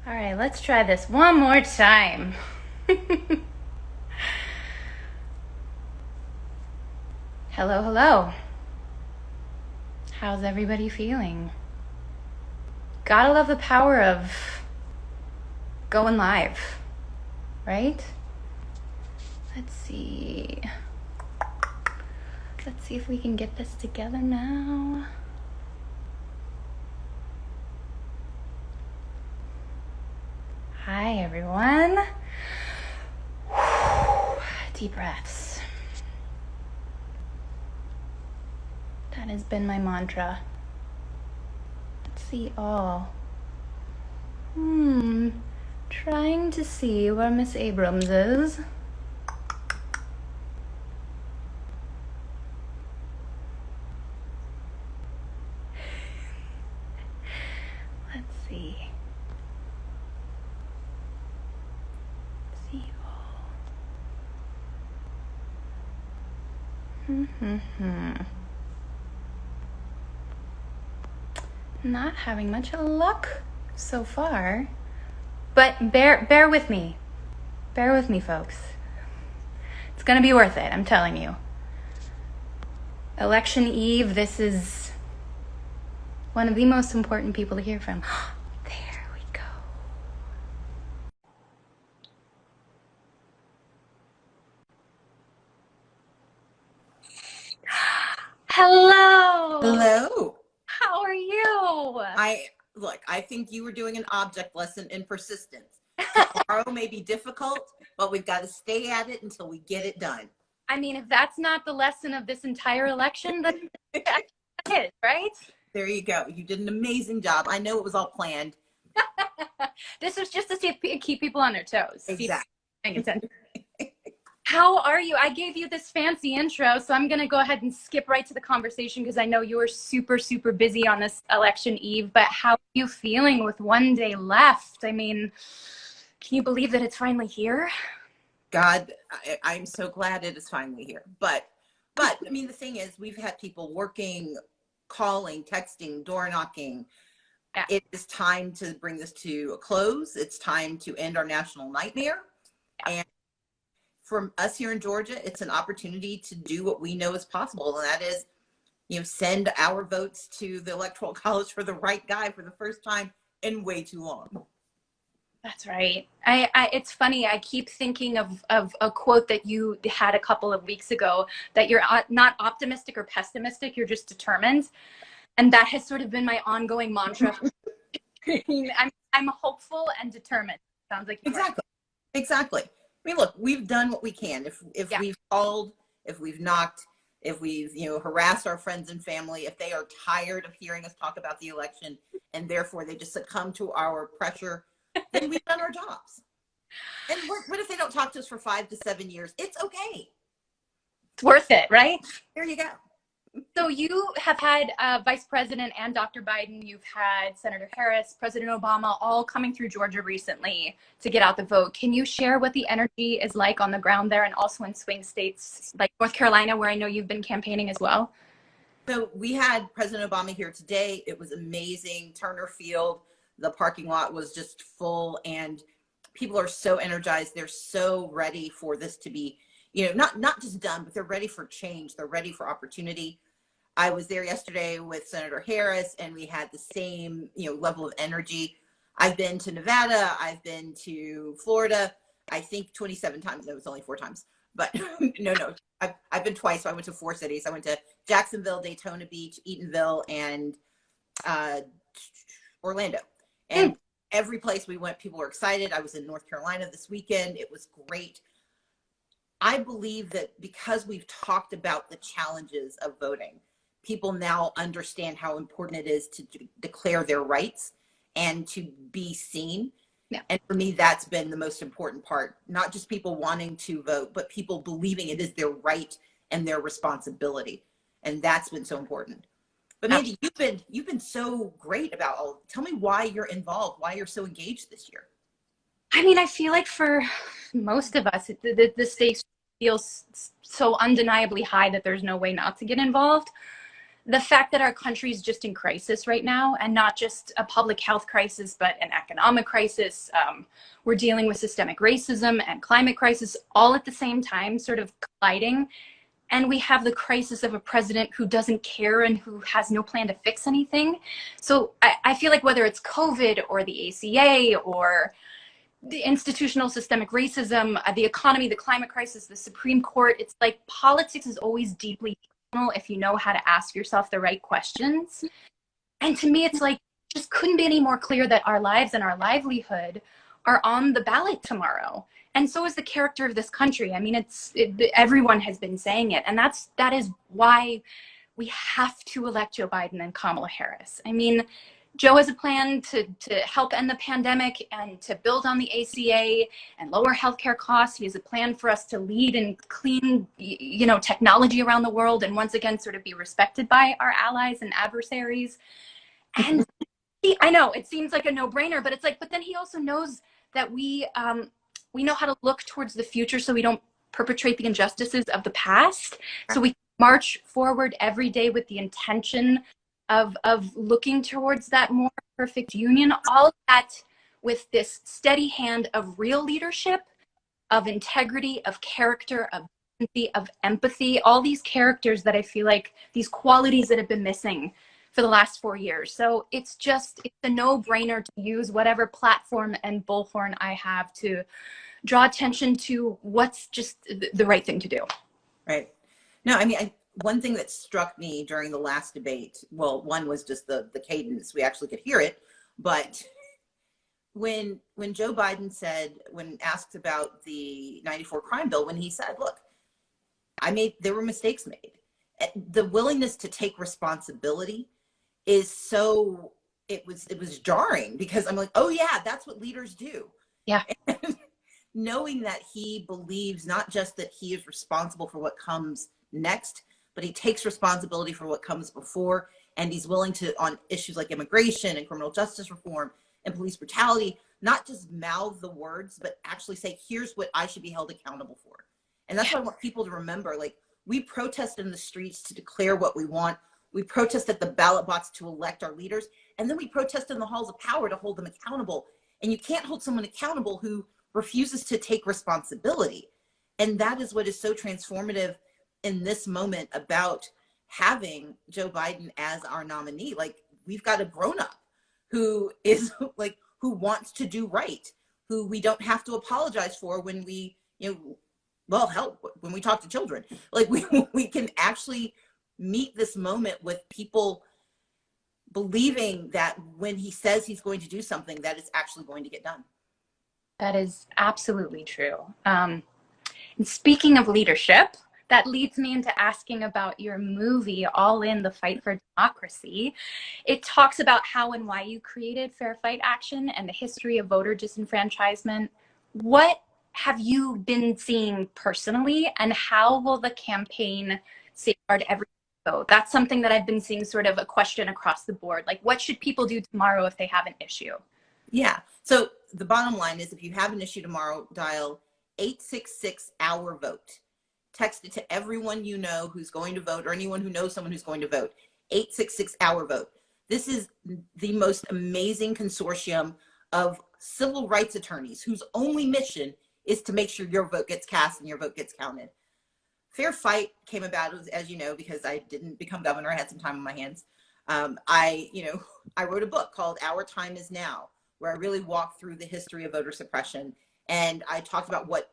All right, let's try this one more time. Hello, hello. How's everybody feeling? Gotta love the power of going live, right? Let's see. Let's see if we can get this together now. Hi, everyone. Deep breaths. That has been my mantra. Let's see. Trying to see where Miss Abrams is. Let's see. See all. Not having much luck so far, but bear with me. Bear with me, folks. It's gonna be worth it, I'm telling you. Election Eve, this is one of the most important people to hear from. There we go. Hello. Hello. How are you? I think you were doing an object lesson in persistence. Tomorrow may be difficult, but we've got to stay at it until we get it done. I mean, if that's not the lesson of this entire election, then that's it, right? There you go. You did an amazing job. I know it was all planned. This was just to see if keep people on their toes. Exactly. How are you? I gave you this fancy intro, so I'm going to go ahead and skip right to the conversation because I know you were super, super busy on this election eve. But how are you feeling with one day left? I mean, can you believe that it's finally here? God, I'm so glad it is finally here. But I mean, the thing is, we've had people working, calling, texting, door knocking. Yeah. It is time to bring this to a close. It's time to end our national nightmare. Yeah. And for us here in Georgia, it's an opportunity to do what we know is possible. And that is, send our votes to the Electoral College for the right guy for the first time in way too long. That's right. It's funny. I keep thinking of a quote that you had a couple of weeks ago, that you're not optimistic or pessimistic, you're just determined. And that has sort of been my ongoing mantra. I'm hopeful and determined. Sounds like Exactly. I mean, look, we've done what we can. If we've called, if we've knocked, if we've, harassed our friends and family, if they are tired of hearing us talk about the election and therefore they just succumb to our pressure, then we've done our jobs. And what if they don't talk to us for 5 to 7 years? It's okay. It's worth it, right? There you go. So you have had Vice President and Dr. Biden, you've had Senator Harris, President Obama, all coming through Georgia recently to get out the vote. Can you share what the energy is like on the ground there and also in swing states like North Carolina, where I know you've been campaigning as well? So we had President Obama here today. It was amazing. Turner Field, the parking lot was just full and people are so energized. They're so ready for this to be, not just done, but they're ready for change. They're ready for opportunity. I was there yesterday with Senator Harris and we had the same, level of energy. I've been to Nevada. I've been to Florida, I think 27 times. No, it's only 4 times, but no. I've been twice. So I went to 4 cities. I went to Jacksonville, Daytona Beach, Eatonville, and Orlando. And every place we went, people were excited. I was in North Carolina this weekend. It was great. I believe that because we've talked about the challenges of voting, people now understand how important it is to declare their rights and to be seen. Yeah. And for me, that's been the most important part. Not just people wanting to vote, but people believing it is their right and their responsibility. And that's been so important. But Mandy, you've been so great about all. Tell me why you're involved, why you're so engaged this year. I mean, I feel like for most of us, the stakes feels so undeniably high that there's no way not to get involved. the fact that our country is just in crisis right now, and not just a public health crisis, but an economic crisis. We're dealing with systemic racism and climate crisis all at the same time, sort of colliding. And we have the crisis of a president who doesn't care and who has no plan to fix anything. So I feel like whether it's COVID or the ACA or the institutional systemic racism, the economy, the climate crisis, the Supreme Court, it's like politics is always deeply personal if you know how to ask yourself the right questions. And to me, it's like, it just couldn't be any more clear that our lives and our livelihood are on the ballot tomorrow. And so is the character of this country. I mean, everyone has been saying it. And that is why we have to elect Joe Biden and Kamala Harris. I mean, Joe has a plan to help end the pandemic and to build on the ACA and lower healthcare costs. He has a plan for us to lead in clean, technology around the world, and once again, sort of be respected by our allies and adversaries. And I know it seems like a no-brainer, but it's like, but then he also knows that we know how to look towards the future so we don't perpetrate the injustices of the past. So we march forward every day with the intention of looking towards that more perfect union, all that with this steady hand of real leadership, of integrity, of character, of empathy, all these characters that I feel like, these qualities that have been missing for the last 4 years. So it's a no-brainer to use whatever platform and bullhorn I have to draw attention to what's just the right thing to do. Right. No, I mean, one thing that struck me during the last debate, well, one was just the cadence. We actually could hear it. But when Joe Biden said, when asked about the 94 crime bill, when he said, look, there were mistakes made. The willingness to take responsibility is so, it was jarring, because I'm like, oh yeah, that's what leaders do. Yeah. And knowing that he believes not just that he is responsible for what comes next, but he takes responsibility for what comes before, and he's willing to, on issues like immigration and criminal justice reform and police brutality, not just mouth the words, but actually say, here's what I should be held accountable for. And that's what I want people to remember. Like, we protest in the streets to declare what we want. We protest at the ballot box to elect our leaders. And then we protest in the halls of power to hold them accountable. And you can't hold someone accountable who refuses to take responsibility. And that is what is so transformative in this moment about having Joe Biden as our nominee. Like, we've got a grown-up who is like, who wants to do right, who we don't have to apologize for when we, well, hell, when we talk to children. Like, we can actually meet this moment with people believing that when he says he's going to do something, that it's actually going to get done. That is absolutely true. And speaking of leadership, that leads me into asking about your movie, All In: The Fight for Democracy. It talks about how and why you created Fair Fight Action and the history of voter disenfranchisement. What have you been seeing personally, and how will the campaign safeguard every vote? That's something that I've been seeing, sort of a question across the board. Like, what should people do tomorrow if they have an issue? Yeah. So the bottom line is, if you have an issue tomorrow, dial 866-OUR-VOTE. Text it to everyone you know who's going to vote, or anyone who knows someone who's going to vote. 866-OUR-VOTE. This is the most amazing consortium of civil rights attorneys whose only mission is to make sure your vote gets cast and your vote gets counted. Fair Fight came about, as you know, because I didn't become governor. I had some time on my hands. I wrote a book called Our Time Is Now, where I really walked through the history of voter suppression. And I talked about what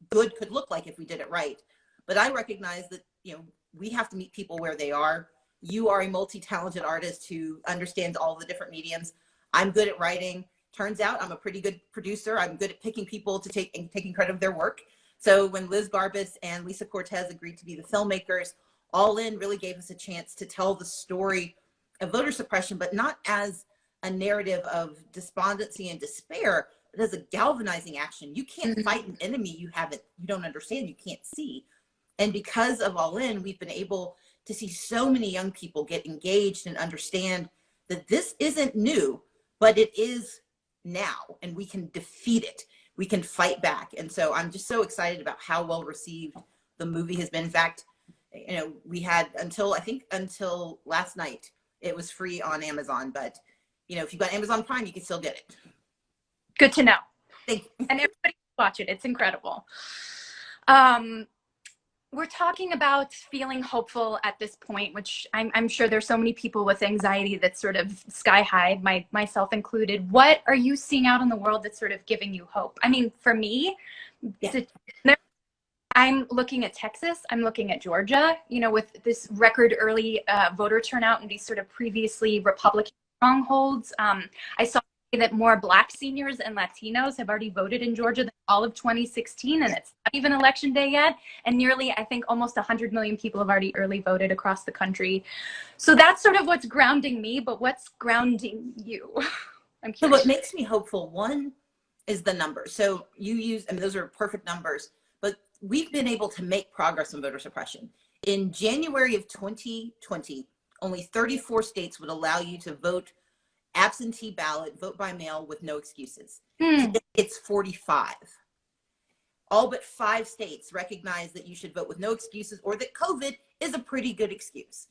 good could look like if we did it right. But I recognize that, we have to meet people where they are. You are a multi-talented artist who understands all the different mediums. I'm good at writing. Turns out I'm a pretty good producer. I'm good at picking people to taking credit of their work. So when Liz Garbus and Lisa Cortez agreed to be the filmmakers, All In really gave us a chance to tell the story of voter suppression, but not as a narrative of despondency and despair, but as a galvanizing action. You can't fight an enemy you don't understand, you can't see. And because of All In, we've been able to see so many young people get engaged and understand that this isn't new, but it is now, and we can defeat it. We can fight back. And so I'm just so excited about how well received the movie has been. In fact, we had until last night, it was free on Amazon, but if you've got Amazon Prime, you can still get it. Good to know. Thank you. And everybody watch it. It's incredible. We're talking about feeling hopeful at this point, which I'm sure there's so many people with anxiety that's sort of sky high, myself included. What are you seeing out in the world that's sort of giving you hope? I mean, for me, I'm looking at Texas, I'm looking at Georgia, with this record early voter turnout and these sort of previously Republican strongholds. I saw that more Black seniors and Latinos have already voted in Georgia than all of 2016, and it's not even election day yet. And nearly, I think, almost 100 million people have already early voted across the country. So that's sort of what's grounding me, but what's grounding you? I'm curious. So what makes me hopeful, one, is the numbers. So those are perfect numbers, but we've been able to make progress on voter suppression. In January of 2020, only 34 states would allow you to vote absentee ballot, vote by mail with no excuses. Today, it's 45. All but 5 states recognize that you should vote with no excuses, or that COVID is a pretty good excuse.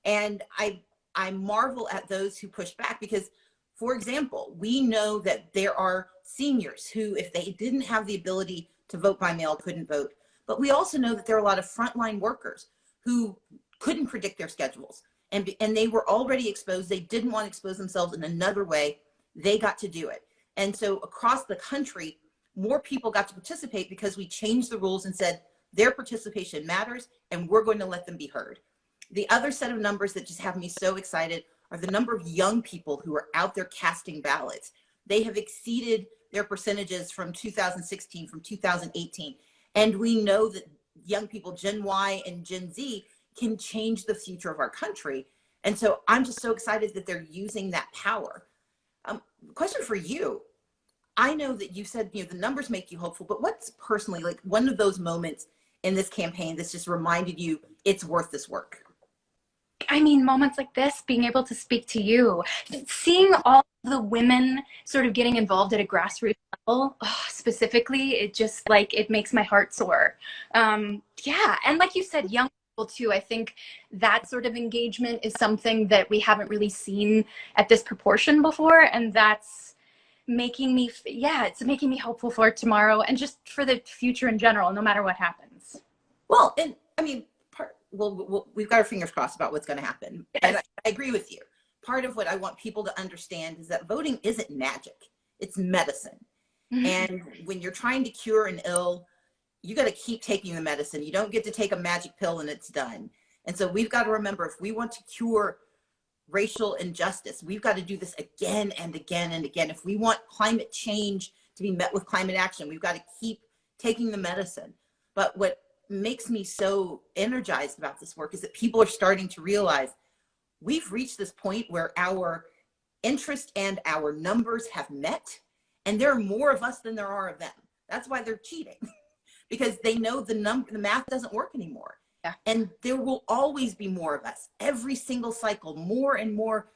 And I marvel at those who push back because, for example, we know that there are seniors who, if they didn't have the ability to vote by mail, couldn't vote. But we also know that there are a lot of frontline workers who couldn't predict their schedules. And they were already exposed. They didn't want to expose themselves in another way. They got to do it. And so across the country, more people got to participate because we changed the rules and said their participation matters and we're going to let them be heard. The other set of numbers that just have me so excited are the number of young people who are out there casting ballots. They have exceeded their percentages from 2016, from 2018. And we know that young people, Gen Y and Gen Z, can change the future of our country. And so I'm just so excited that they're using that power. Question for you. I know that you said, the numbers make you hopeful, but what's personally like one of those moments in this campaign that's just reminded you it's worth this work? I mean, moments like this, being able to speak to you, seeing all the women sort of getting involved at a grassroots level, specifically, it just it makes my heart soar. Yeah. And like you said, young too. I think that sort of engagement is something that we haven't really seen at this proportion before, and that's making me it's making me hopeful for tomorrow and just for the future in general, no matter what happens. Well, and I mean, we've got our fingers crossed about what's going to happen. Yes. And I agree with you. Part of what I want people to understand is that voting isn't magic, it's medicine. Mm-hmm. And when you're trying to cure an ill, you got to keep taking the medicine. You don't get to take a magic pill and it's done. And so we've got to remember, if we want to cure racial injustice, we've got to do this again and again and again. If we want climate change to be met with climate action, we've got to keep taking the medicine. But what makes me so energized about this work is that people are starting to realize we've reached this point where our interest and our numbers have met, and there are more of us than there are of them. That's why they're cheating. Because they know the math doesn't work anymore. Yeah. And there will always be more of us. Every single cycle, more and more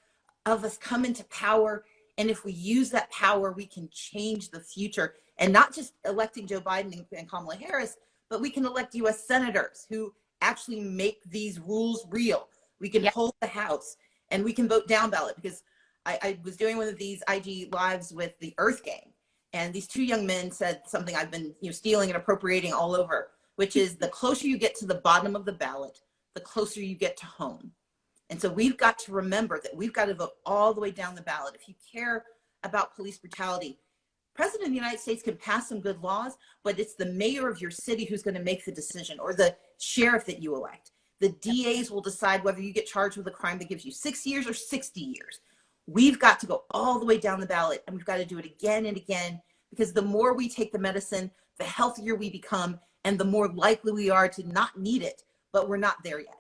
of us come into power. And if we use that power, we can change the future. And not just electing Joe Biden and Kamala Harris, but we can elect US senators who actually make these rules real. We can hold the House and we can vote down ballot. Because I was doing one of these IG lives with the Earth Gang. And these 2 young men said something I've been stealing and appropriating all over, which is the closer you get to the bottom of the ballot, the closer you get to home. And so we've got to remember that we've got to vote all the way down the ballot. If you care about police brutality, President of the United States can pass some good laws, but it's the mayor of your city who's going to make the decision, or the sheriff that you elect. The DAs will decide whether you get charged with a crime that gives you 6 years or 60 years. We've got to go all the way down the ballot, and we've got to do it again and again, because the more we take the medicine, the healthier we become, and the more likely we are to not need it, but we're not there yet.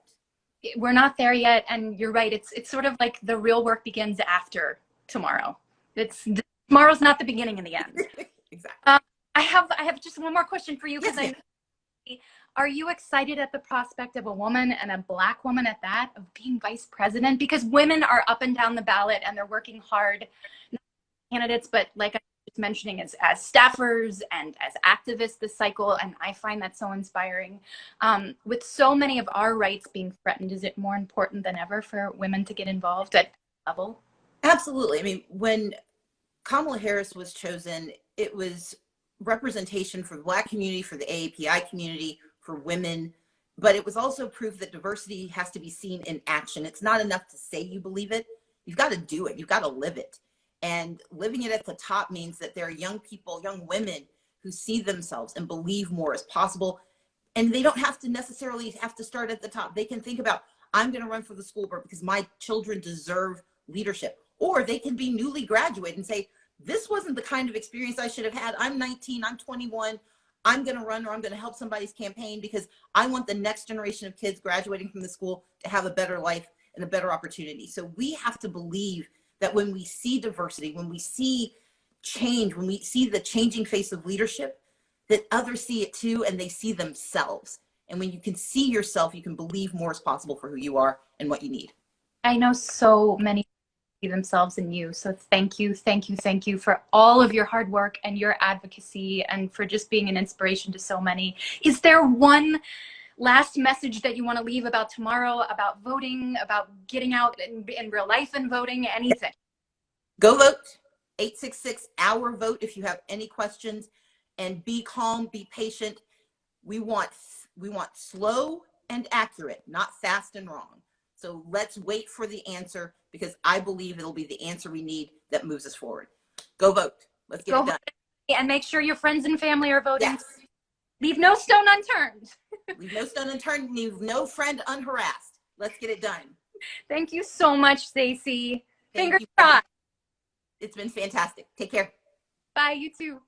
We're not there yet, and you're right. It's sort of like the real work begins after tomorrow. Tomorrow's not the beginning and the end. Exactly. I have just one more question for you, because yes, are you excited at the prospect of a woman, and a Black woman at that, of being vice president? Because women are up and down the ballot and they're working hard, not candidates, but like mentioning as staffers and as activists this cycle, and I find that so inspiring. With so many of our rights being threatened, is it more important than ever for women to get involved at level? Absolutely. I mean, when Kamala Harris was chosen, it was representation for the Black community, for the AAPI community, for women, but it was also proof that diversity has to be seen in action. It's not enough to say you believe it. You've got to do it. You've got to live it. And living it at the top means that there are young people, young women who see themselves and believe more is possible. And they don't have to necessarily have to start at the top. They can think about, I'm going to run for the school board because my children deserve leadership. Or they can be newly graduated and say, this wasn't the kind of experience I should have had. I'm 19, I'm 21. I'm going to run, or I'm going to help somebody's campaign because I want the next generation of kids graduating from the school to have a better life and a better opportunity. So we have to believe that when we see diversity, when we see change, when we see the changing face of leadership, that others see it too, and they see themselves. And when you can see yourself, you can believe more is possible for who you are and what you need. I know so many see themselves in you. So thank you, thank you, thank you for all of your hard work and your advocacy, and for just being an inspiration to so many. Is there one last message that you want to leave about tomorrow, about voting, about getting out in real life and voting, anything? Go vote. 866 our vote if you have any questions, and be calm, be patient. We want slow and accurate, not fast and wrong. So let's wait for the answer, because I believe it'll be the answer we need that moves us forward. Go vote. Let's get it done. And make sure your friends and family are voting. Yes. Leave no stone unturned. Leave no stone unturned. Leave no friend unharassed. Let's get it done. Thank you so much, Stacey. Thank Fingers you. crossed. It's been fantastic. Take care. Bye, you too.